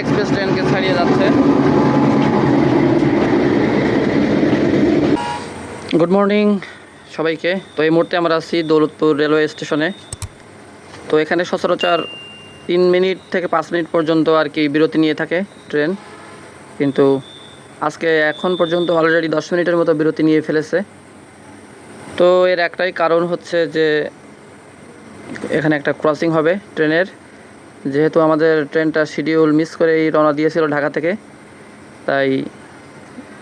Express ট্রেনকে ছাড়িয়ে যাচ্ছে। Good morning সবাইকে। তো এই মুহূর্তে আমরা আছি দৌলতপুর রেলওয়ে স্টেশনে। তো এখানে সচরাচর 3 মিনিট থেকে 5 মিনিট পর্যন্ত আর কি বিরতি নিয়ে থাকে ট্রেন, কিন্তু আজকে এখন পর্যন্ত অলরেডি 10 মিনিটের মতো বিরতি নিয়ে ফেলেছে। তো এর একটাই কারণ হচ্ছে যে এখানে একটা ক্রসিং হবে ট্রেনের, যেহেতু আমাদের ট্রেনটা শিডিউল মিস করেই রওনা দিয়েছিল ঢাকা থেকে, তাই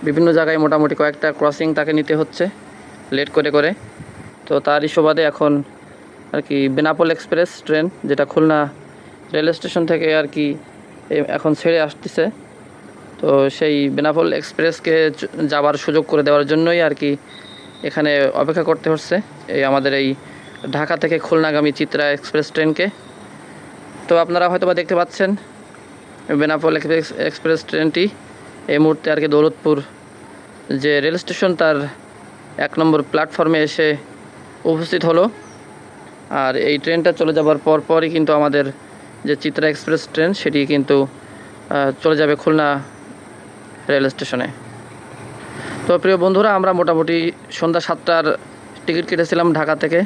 বিভিন্ন জায়গায় মোটামুটি কয়েকটা ক্রসিং তাকে নিতে হচ্ছে লেট করে করে। তো তারই সুবাদে এখন আর কি বেনাপোল এক্সপ্রেস ট্রেন, যেটা খুলনা রেল স্টেশন থেকে আর কি এখন ছেড়ে আসতেছে, তো সেই বেনাপোল এক্সপ্রেসকে যাবার সুযোগ করে দেওয়ার জন্যই আর কি এখানে অপেক্ষা করতে হচ্ছে এই আমাদের এই ঢাকা থেকে খুলনাগামী চিত্রা এক্সপ্রেস ট্রেনকে। তো আপনারা হয়তো বা দেখতে পাচ্ছেন বেনাপোল এক্সপ্রেস ট্রেনটি এই মুহূর্তে আর কি দৌলতপুর যে রেল স্টেশন তার 1 নম্বর প্ল্যাটফর্মে এসে উপস্থিত হলো। আর এই ট্রেনটা চলে যাবার পরই কিন্তু আমাদের যে চিত্রা এক্সপ্রেস ট্রেন সেটি কিন্তু চলে যাবে খুলনা রেল স্টেশনে। তো প্রিয় বন্ধুরা, আমরা মোটামুটি সন্ধ্যা 7টার টিকিট কেটেছিলাম ঢাকা থেকে।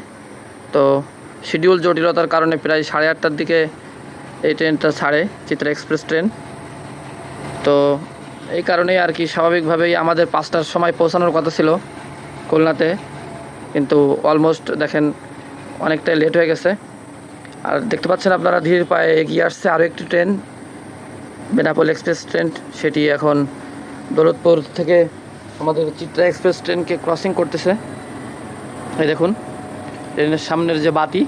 তো শিডিউল জটিলতার কারণে প্রায় 8:30টার দিকে এই ট্রেনটা ছাড়ে, চিত্রা এক্সপ্রেস ট্রেন। তো এই কারণেই আর কি স্বাভাবিকভাবেই আমাদের 5টার সময় পৌঁছানোর কথা ছিল খুলনাতে, কিন্তু অলমোস্ট দেখেন অনেকটাই লেট হয়ে গেছে। আর দেখতে পাচ্ছেন আপনারা ধীর পায়ে এগিয়ে আসছে আরও একটি ট্রেন, বেনাপোল এক্সপ্রেস ট্রেন। সেটি এখন দৌলতপুর থেকে আমাদের চিত্রা এক্সপ্রেস ট্রেনকে ক্রসিং করতেছে। এই দেখুন ট্রেনের সামনের যে বাতি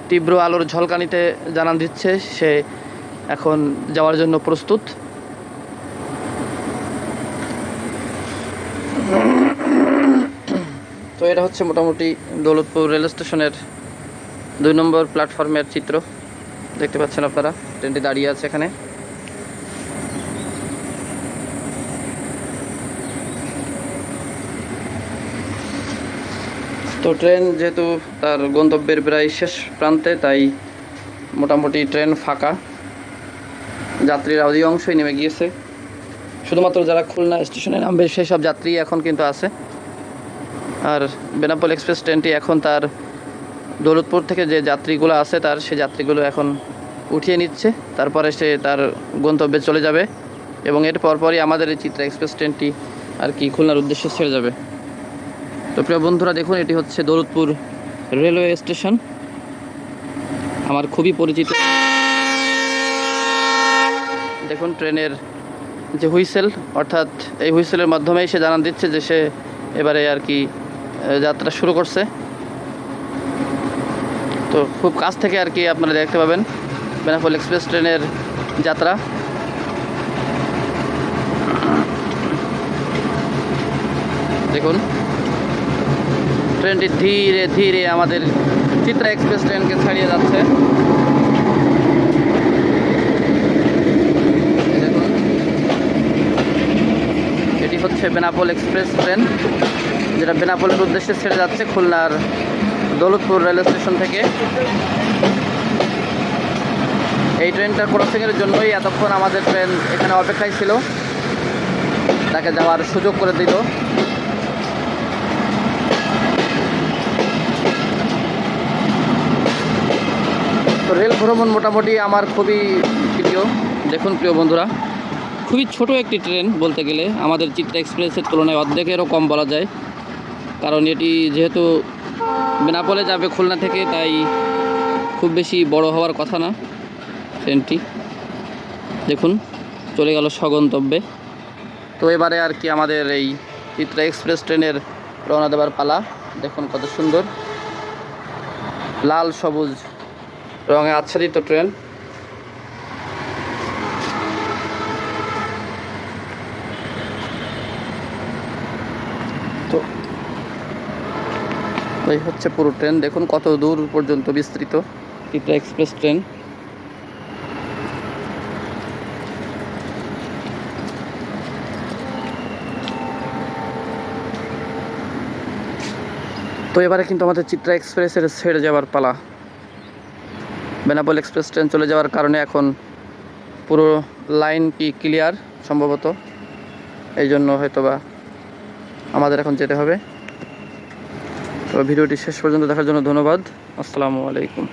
তীব্র আলোর ঝলকানিতে জানান দিচ্ছে সে এখন যাওয়ার জন্য প্রস্তুত। তো এটা হচ্ছে মোটামুটি দৌলতপুর রেল স্টেশনের 2 নম্বর প্ল্যাটফর্মের চিত্র। দেখতে পাচ্ছেন আপনারা ট্রেনটি দাঁড়িয়ে আছে এখানে। তো ট্রেন যেহেতু তার গন্তব্যের প্রায় শেষ প্রান্তে, তাই মোটামুটি ট্রেন ফাঁকা, যাত্রীরা অধিকাংশই নেমে গিয়েছে। শুধুমাত্র যারা খুলনা স্টেশনে নামবে সেই সব যাত্রী এখন কিন্তু আছে। আর বেনাপোল এক্সপ্রেস ট্রেনটি এখন তার দৌলতপুর থেকে যে যাত্রীগুলো আছে তার সেই যাত্রীগুলো এখন উঠিয়ে নিচ্ছে, তারপরে সে তার গন্তব্যে চলে যাবে এবং এর পরপরই আমাদের এই চিত্রা এক্সপ্রেস ট্রেনটি আর কি খুলনার উদ্দেশ্যে ছেড়ে যাবে। তো প্রিয় বন্ধুরা দেখুন, এটি হচ্ছে দৌলতপুর রেলওয়ে স্টেশন, আমার খুবই পরিচিত। দেখুন ট্রেনের যে হুইসেল, অর্থাৎ এই হুইসেলের মাধ্যমেই সে জানান দিচ্ছে যে সে এবারে আর কি যাত্রা শুরু করছে। তো খুব কাছ থেকে আর কি আপনারা দেখতে পাবেন বেনাপোল এক্সপ্রেস ট্রেনের যাত্রা। দেখুন ট্রেনটি ধীরে ধীরে আমাদের চিত্রা এক্সপ্রেস ট্রেনকে ছাড়িয়ে যাচ্ছে। দেখুন এটি হচ্ছে বেনাপোল এক্সপ্রেস ট্রেন, যেটা বেনাপোলের উদ্দেশ্যে ছেড়ে যাচ্ছে খুলনার দৌলতপুর রেল স্টেশন থেকে। এই ট্রেনটা ক্রসিংয়ের জন্যই এতক্ষণ আমাদের ট্রেন এখানে অপেক্ষায় ছিল, তাকে যাওয়ার সুযোগ করে দিল। তো রেল ভ্রমণ মোটামুটি আমার খুবই প্রিয়। দেখুন প্রিয় বন্ধুরা, খুবই ছোট একটি ট্রেন বলতে গেলে, আমাদের চিত্রা এক্সপ্রেসের তুলনায় অর্ধেকেরও কম বলা যায়, কারণ এটি যেহেতু বেনাপোলে যাবে খুলনা থেকে, তাই খুব বেশি বড় হওয়ার কথা না ট্রেনটি। দেখুন চলে গেল স্বগন্তব্যে। তো এবারে আর কি আমাদের এই চিত্রা এক্সপ্রেস ট্রেনের রওনা দেওয়ার পালা। দেখুন কত সুন্দর লাল সবুজ রঙে আচ্ছাদিত ট্রেন। তো এই হচ্ছে পুরো ট্রেন, দেখুন কত দূর পর্যন্ত বিস্তৃত চিত্রা এক্সপ্রেস ট্রেন। তো এবারে কিন্তু আমাদের চিত্রা এক্সপ্রেসের ছেড়ে যাওয়ার পালা। বেনাপোল এক্সপ্রেস ট্রেন চলে যাওয়ার কারণে এখন পুরো লাইন কি ক্লিয়ার সম্ভবত, এই জন্য হয়তোবা আমাদের এখন যেতে হবে। তো ভিডিওটি শেষ পর্যন্ত দেখার জন্য ধন্যবাদ। আসসালামু আলাইকুম।